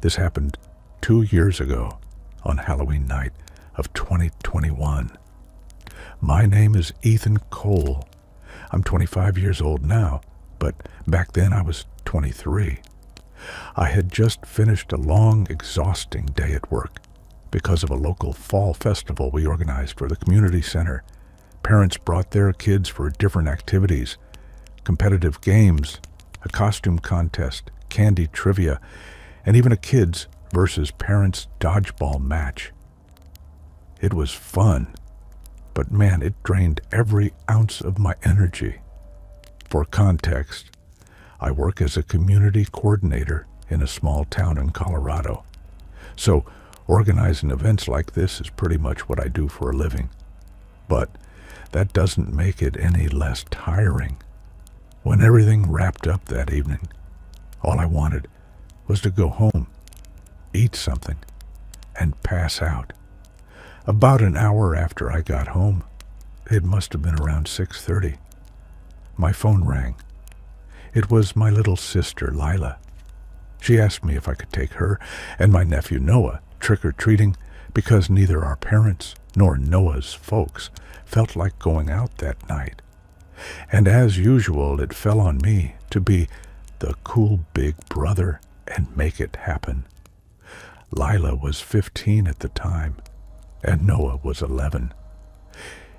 This happened 2 years ago on Halloween night of 2021. My name is Ethan Cole. I'm 25 years old now, but back then I was 23. I had just finished a long, exhausting day at work because of a local fall festival we organized for the community center. Parents brought their kids for different activities, competitive games, a costume contest, candy trivia, and even a kids versus parents dodgeball match. It was fun, but man, it drained every ounce of my energy. For context, I work as a community coordinator in a small town in Colorado. So organizing events like this is pretty much what I do for a living. But that doesn't make it any less tiring. When everything wrapped up that evening, all I wanted was to go home, eat something, and pass out. About an hour after I got home, it must have been around 6:30, my phone rang. It was my little sister, Lila. She asked me if I could take her and my nephew Noah trick-or-treating because neither our parents nor Noah's folks felt like going out that night. And as usual, it fell on me to be the cool big brother and make it happen. Lila was 15 at the time, and Noah was 11.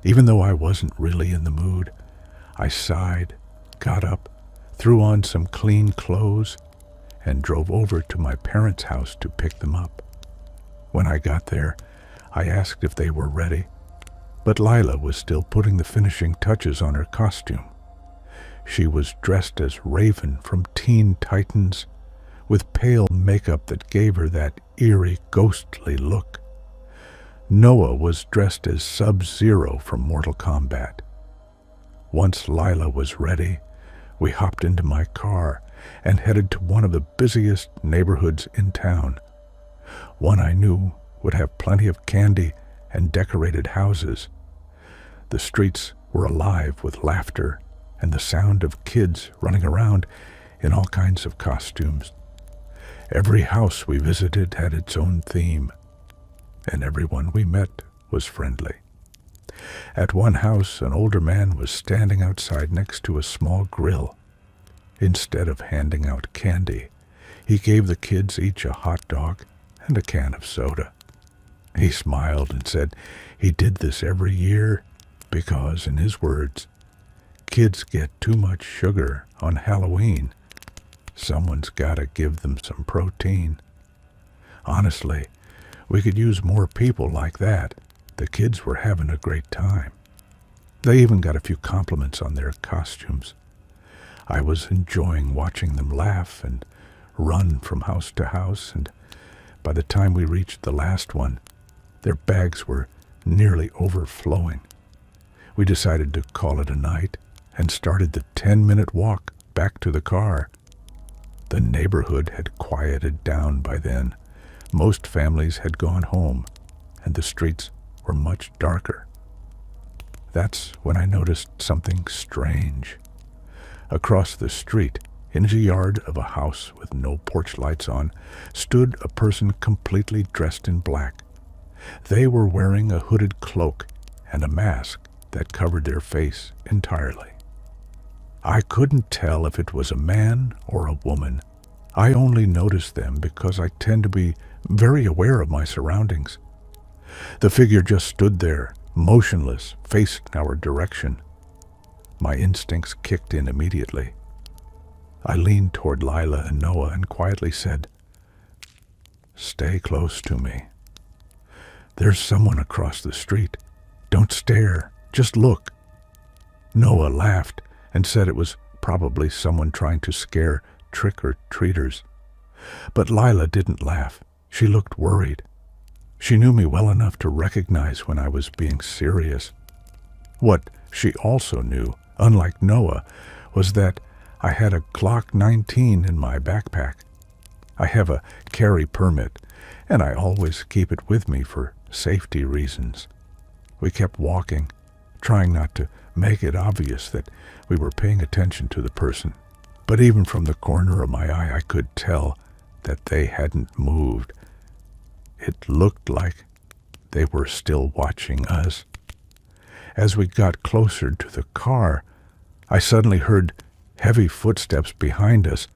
Even though I wasn't really in the mood, I sighed, got up, threw on some clean clothes, and drove over to my parents' house to pick them up. When I got there, I asked if they were ready, but Lila was still putting the finishing touches on her costume. She was dressed as Raven from Teen Titans, with pale makeup that gave her that eerie, ghostly look. Noah was dressed as Sub-Zero from Mortal Kombat. Once Lila was ready, we hopped into my car and headed to one of the busiest neighborhoods in town. One I knew would have plenty of candy and decorated houses. The streets were alive with laughter and the sound of kids running around in all kinds of costumes. Every house we visited had its own theme, and everyone we met was friendly. At one house, an older man was standing outside next to a small grill. Instead of handing out candy, he gave the kids each a hot dog and a can of soda. He smiled and said he did this every year because, in his words, kids get too much sugar on Halloween. Someone's gotta give them some protein. Honestly, we could use more people like that. The kids were having a great time. They even got a few compliments on their costumes. I was enjoying watching them laugh and run from house to house, and by the time we reached the last one, their bags were nearly overflowing. We decided to call it a night and started the 10-minute walk back to the car. The neighborhood had quieted down by then. Most families had gone home, and the streets were much darker. That's when I noticed something strange. Across the street, in the yard of a house with no porch lights on, stood a person completely dressed in black. They were wearing a hooded cloak and a mask that covered their face entirely. I couldn't tell if it was a man or a woman. I only noticed them because I tend to be very aware of my surroundings. The figure just stood there, motionless, facing our direction. My instincts kicked in immediately. I leaned toward Lila and Noah and quietly said, "Stay close to me. There's someone across the street. Don't stare, just look." Noah laughed and said it was probably someone trying to scare trick-or-treaters. But Lila didn't laugh. She looked worried. She knew me well enough to recognize when I was being serious. What she also knew, unlike Noah, was that I had a Glock 19 in my backpack. I have a carry permit, and I always keep it with me for safety reasons. We kept walking, trying not to make it obvious that we were paying attention to the person. But even from the corner of my eye, I could tell that they hadn't moved. It looked like they were still watching us. As we got closer to the car, I suddenly heard heavy footsteps behind us,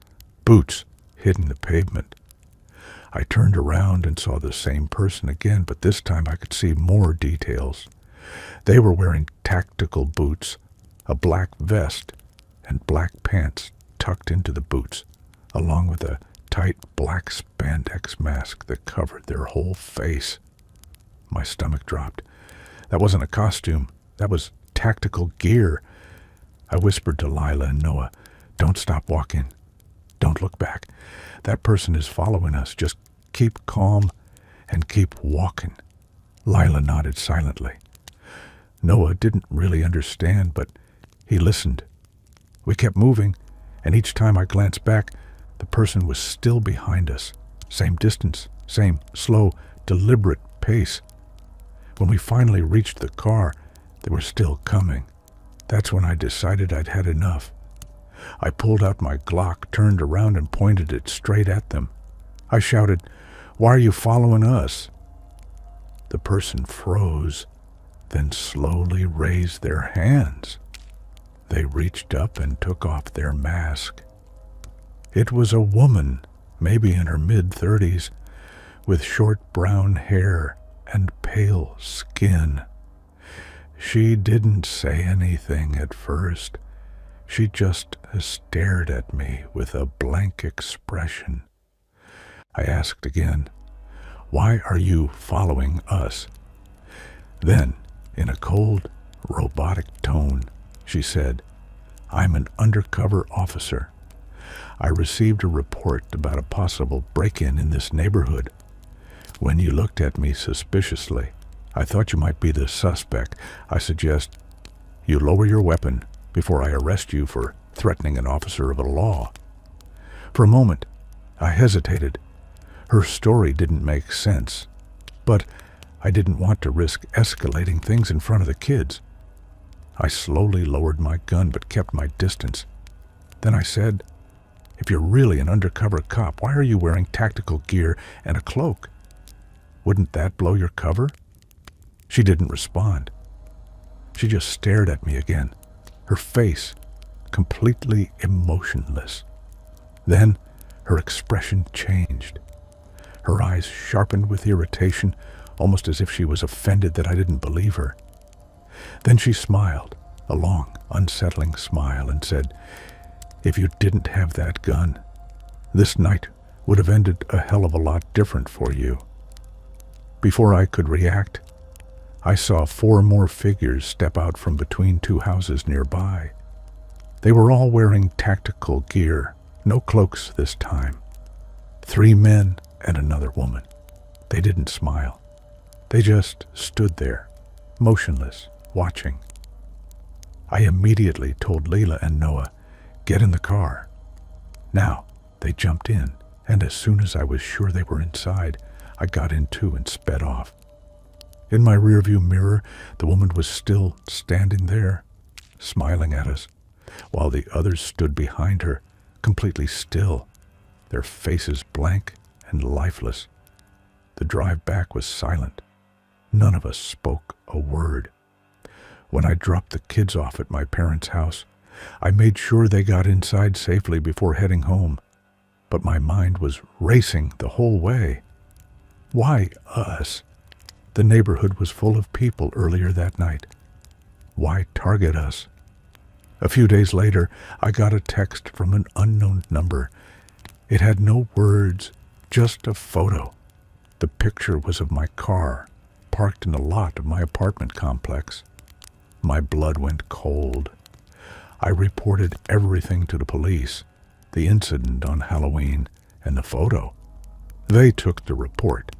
boots hitting the pavement. I turned around and saw the same person again, but this time I could see more details. They were wearing tactical boots, a black vest, and black pants tucked into the boots, along with a tight black spandex mask that covered their whole face. My stomach dropped. That wasn't a costume. That was tactical gear. I whispered to Lila and Noah, "Don't stop walking. Don't look back. That person is following us. Just keep calm and keep walking." Lila nodded silently. Noah didn't really understand, but he listened. We kept moving, and each time I glanced back, the person was still behind us. Same distance, same slow, deliberate pace. When we finally reached the car, they were still coming. That's when I decided I'd had enough. I pulled out my Glock, turned around, and pointed it straight at them. I shouted, "Why are you following us?" The person froze, then slowly raised their hands. They reached up and took off their mask. It was a woman, maybe in her mid-30s, with short brown hair and pale skin. She didn't say anything at first. She just stared at me with a blank expression. I asked again, "Why are you following us?" Then, in a cold, robotic tone, she said, "I'm an undercover officer. I received a report about a possible break-in in this neighborhood. When you looked at me suspiciously, I thought you might be the suspect. I suggest you lower your weapon before I arrest you for threatening an officer of the law." For a moment, I hesitated. Her story didn't make sense, but I didn't want to risk escalating things in front of the kids. I slowly lowered my gun but kept my distance. Then I said, "If you're really an undercover cop, why are you wearing tactical gear and a cloak? Wouldn't that blow your cover?" She didn't respond. She just stared at me again, her face completely emotionless. Then her expression changed. Her eyes sharpened with irritation, almost as if she was offended that I didn't believe her. Then she smiled, a long, unsettling smile, and said, "If you didn't have that gun, this night would have ended a hell of a lot different for you." Before I could react, I saw 4 more figures step out from between 2 houses nearby. They were all wearing tactical gear, no cloaks this time. 3 men and another woman. They didn't smile. They just stood there, motionless, watching. I immediately told Leela and Noah, "Get in the car." Now, they jumped in, and as soon as I was sure they were inside, I got in too and sped off. In my rearview mirror, the woman was still standing there, smiling at us, while the others stood behind her, completely still, their faces blank and lifeless. The drive back was silent. None of us spoke a word. When I dropped the kids off at my parents' house, I made sure they got inside safely before heading home, but my mind was racing the whole way. Why us? The neighborhood was full of people earlier that night. Why target us? A few days later, I got a text from an unknown number. It had no words, just a photo. The picture was of my car, parked in a lot of my apartment complex. My blood went cold. I reported everything to the police, the incident on Halloween and the photo. They took the report,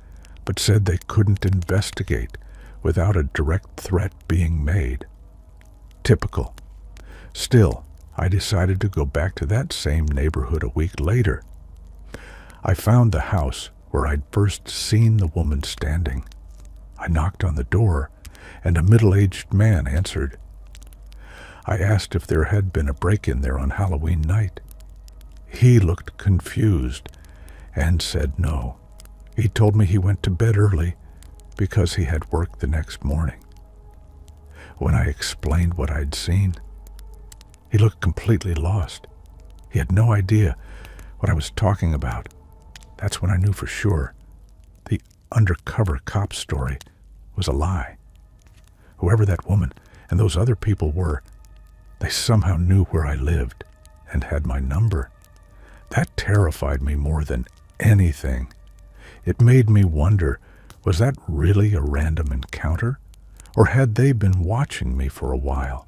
but said they couldn't investigate without a direct threat being made. Typical. Still, I decided to go back to that same neighborhood a week later. I found the house where I'd first seen the woman standing. I knocked on the door, and a middle-aged man answered. I asked if there had been a break-in there on Halloween night. He looked confused and said no. He told me he went to bed early because he had work the next morning. When I explained what I'd seen, he looked completely lost. He had no idea what I was talking about. That's when I knew for sure the undercover cop story was a lie. Whoever that woman and those other people were, they somehow knew where I lived and had my number. That terrified me more than anything. It made me wonder, was that really a random encounter? Or had they been watching me for a while?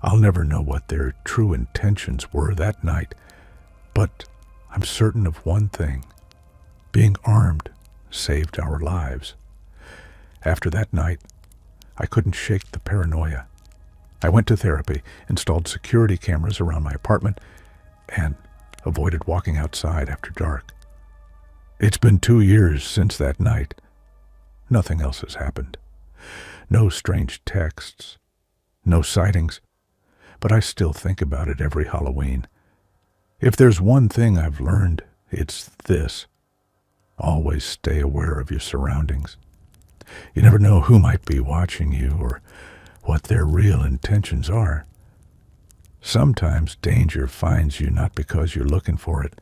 I'll never know what their true intentions were that night, but I'm certain of one thing. Being armed saved our lives. After that night, I couldn't shake the paranoia. I went to therapy, installed security cameras around my apartment, and avoided walking outside after dark. It's been 2 years since that night. Nothing else has happened. No strange texts, no sightings, but I still think about it every Halloween. If there's one thing I've learned, it's this. Always stay aware of your surroundings. You never know who might be watching you or what their real intentions are. Sometimes danger finds you not because you're looking for it,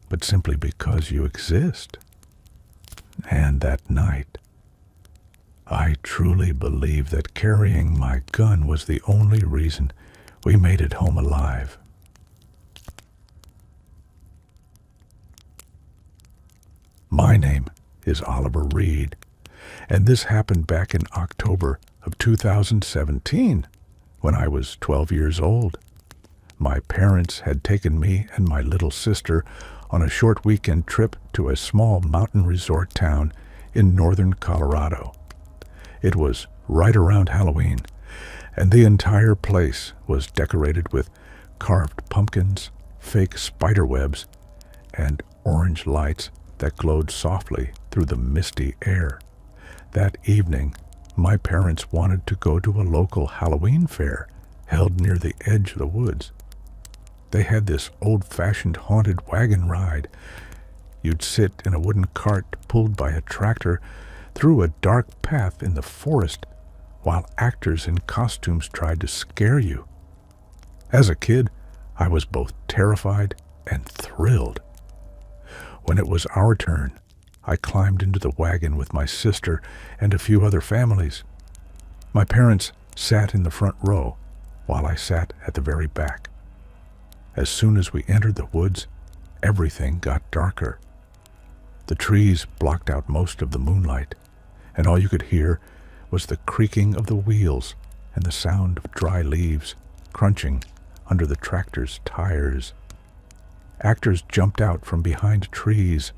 but simply because you exist. And that night, I truly believe that carrying my gun was the only reason we made it home alive. My name is Oliver Reed, and this happened back in October of 2017, when I was 12 years old. My parents had taken me and my little sister on a short weekend trip to a small mountain resort town in northern Colorado. It was right around Halloween, and the entire place was decorated with carved pumpkins, fake spider webs, and orange lights that glowed softly through the misty air. That evening, my parents wanted to go to a local Halloween fair held near the edge of the woods. They had this old-fashioned haunted wagon ride. You'd sit in a wooden cart pulled by a tractor through a dark path in the forest while actors in costumes tried to scare you. As a kid, I was both terrified and thrilled. When it was our turn, I climbed into the wagon with my sister and a few other families. My parents sat in the front row, while I sat at the very back. As soon as we entered the woods, everything got darker. The trees blocked out most of the moonlight, and all you could hear was the creaking of the wheels and the sound of dry leaves crunching under the tractor's tires. Actors jumped out from behind trees.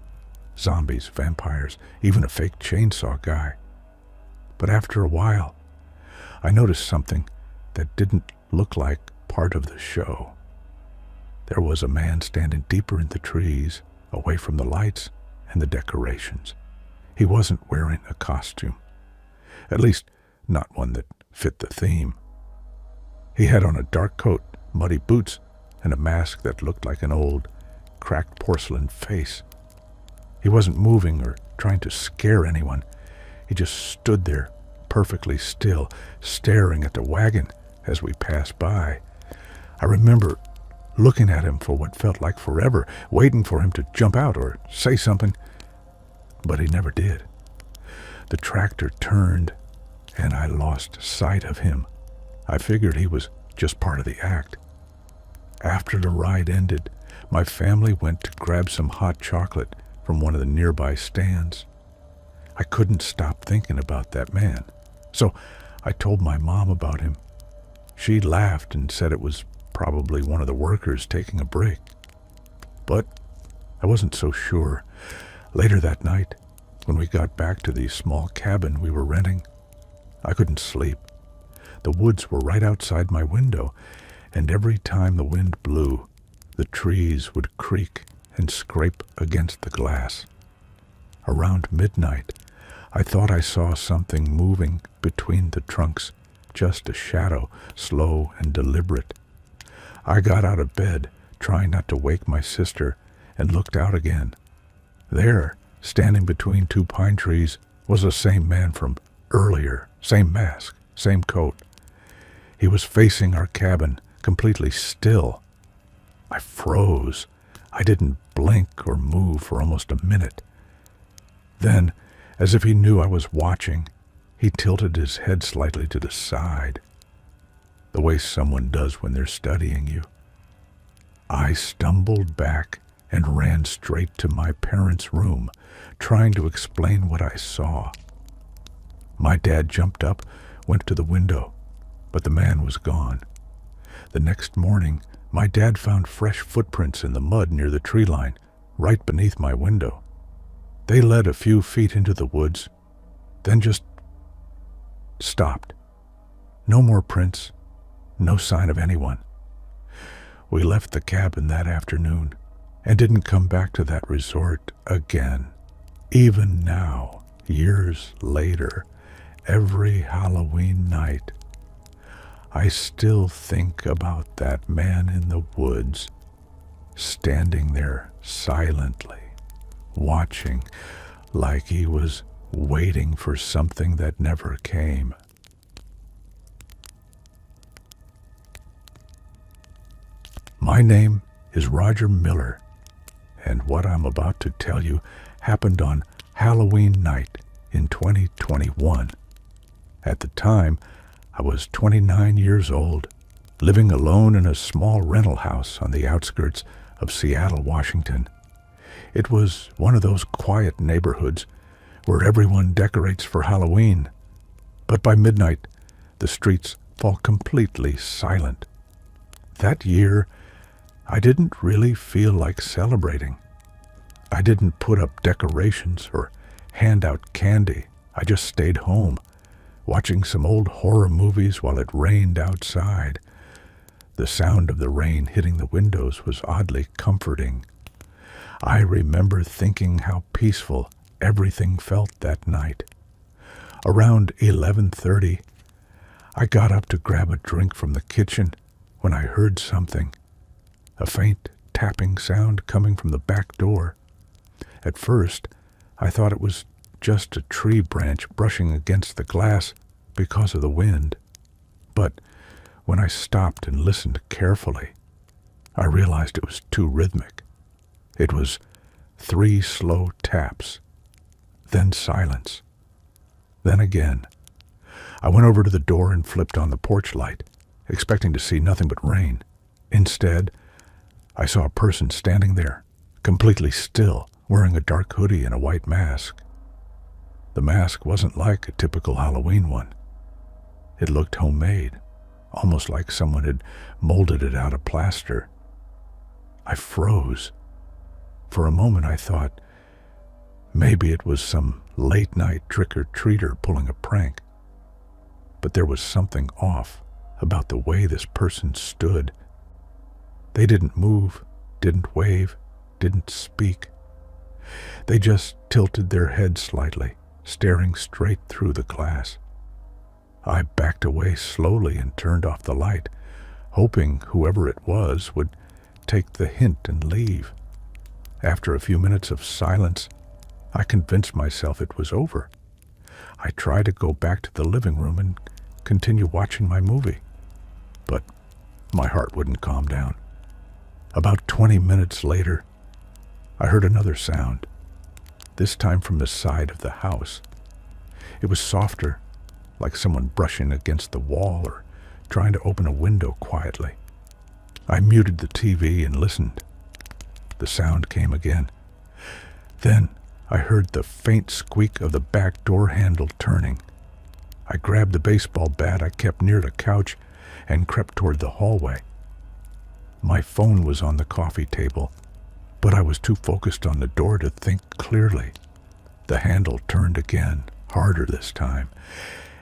Zombies, vampires, even a fake chainsaw guy. But after a while, I noticed something that didn't look like part of the show. There was a man standing deeper in the trees, away from the lights and the decorations. He wasn't wearing a costume. At least, not one that fit the theme. He had on a dark coat, muddy boots, and a mask that looked like an old, cracked porcelain face. He wasn't moving or trying to scare anyone. He just stood there, perfectly still, staring at the wagon as we passed by. I remember looking at him for what felt like forever, waiting for him to jump out or say something, but he never did. The tractor turned, and I lost sight of him. I figured he was just part of the act. After the ride ended, my family went to grab some hot chocolate from one of the nearby stands. I couldn't stop thinking about that man, so I told my mom about him. She laughed and said it was probably one of the workers taking a break. But I wasn't so sure. Later that night, when we got back to the small cabin we were renting, I couldn't sleep. The woods were right outside my window, and every time the wind blew, the trees would creak and scrape against the glass. Around midnight, I thought I saw something moving between the trunks, just a shadow, slow and deliberate. I got out of bed, trying not to wake my sister, and looked out again, There, standing between two pine trees, was the same man from earlier, same mask, same coat. He was facing our cabin, completely still. I froze. I didn't blink or move for almost a minute. Then, as if he knew I was watching, he tilted his head slightly to the side, the way someone does when they're studying you. I stumbled back and ran straight to my parents' room, trying to explain what I saw. My dad jumped up, went to the window, but the man was gone. The next morning, my dad found fresh footprints in the mud near the tree line, right beneath my window. They led a few feet into the woods, then just stopped. No more prints, no sign of anyone. We left the cabin that afternoon and didn't come back to that resort again. Even now, years later, every Halloween night, I still think about that man in the woods, standing there silently, watching like he was waiting for something that never came. My name is Roger Miller, and what I'm about to tell you happened on Halloween night in 2021. At the time, I was 29 years old, living alone in a small rental house on the outskirts of Seattle, Washington. It was one of those quiet neighborhoods where everyone decorates for Halloween, but by midnight, the streets fall completely silent. That year, I didn't really feel like celebrating. I didn't put up decorations or hand out candy. I just stayed home, watching some old horror movies while it rained outside. The sound of the rain hitting the windows was oddly comforting. I remember thinking how peaceful everything felt that night. Around 11:30, I got up to grab a drink from the kitchen when I heard something. A faint tapping sound coming from the back door. At first, I thought it was just a tree branch brushing against the glass because of the wind. But when I stopped and listened carefully, I realized it was too rhythmic. It was 3 slow taps, then silence, then again. I went over to the door and flipped on the porch light, expecting to see nothing but rain. Instead, I saw a person standing there, completely still, wearing a dark hoodie and a white mask. The mask wasn't like a typical Halloween one. It looked homemade, almost like someone had molded it out of plaster. I froze. For a moment I thought maybe it was some late-night trick-or-treater pulling a prank. But there was something off about the way this person stood. They didn't move, didn't wave, didn't speak. They just tilted their heads slightly, staring straight through the glass. I backed away slowly and turned off the light, hoping whoever it was would take the hint and leave. After a few minutes of silence, I convinced myself it was over. I tried to go back to the living room and continue watching my movie, but my heart wouldn't calm down. About 20 minutes later, I heard another sound, this time from the side of the house. It was softer, like someone brushing against the wall or trying to open a window quietly. I muted the TV and listened. The sound came again. Then I heard the faint squeak of the back door handle turning. I grabbed the baseball bat I kept near the couch and crept toward the hallway. My phone was on the coffee table, but I was too focused on the door to think clearly. The handle turned again, harder this time,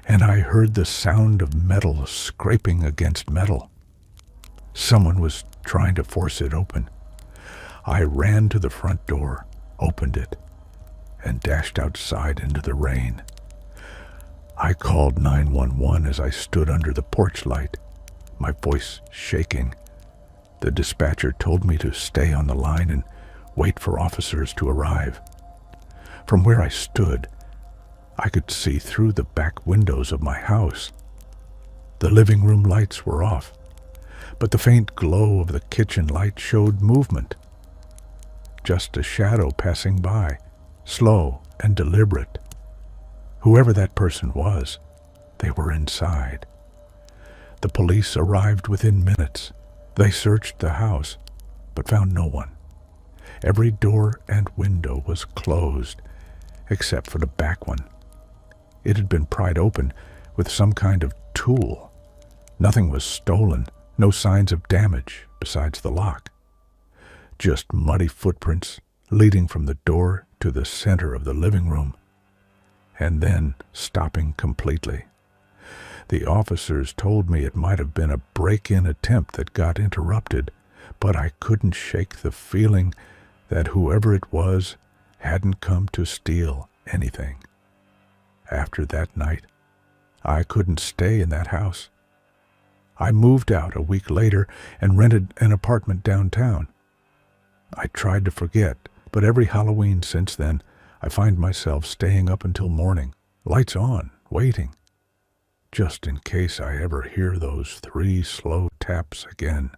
and I heard the sound of metal scraping against metal. Someone was trying to force it open. I ran to the front door, opened it, and dashed outside into the rain. I called 911 as I stood under the porch light, my voice shaking. The dispatcher told me to stay on the line and wait for officers to arrive. From where I stood, I could see through the back windows of my house. The living room lights were off, but the faint glow of the kitchen light showed movement. Just a shadow passing by, slow and deliberate. Whoever that person was, they were inside. The police arrived within minutes. They searched the house, but found no one. Every door and window was closed, except for the back one. It had been pried open with some kind of tool. Nothing was stolen, no signs of damage besides the lock. Just muddy footprints leading from the door to the center of the living room, and then stopping completely. The officers told me it might have been a break-in attempt that got interrupted, but I couldn't shake the feeling that whoever it was hadn't come to steal anything. After that night, I couldn't stay in that house. I moved out a week later and rented an apartment downtown. I tried to forget, but every Halloween since then, I find myself staying up until morning, lights on, waiting, just in case I ever hear those 3 slow taps again.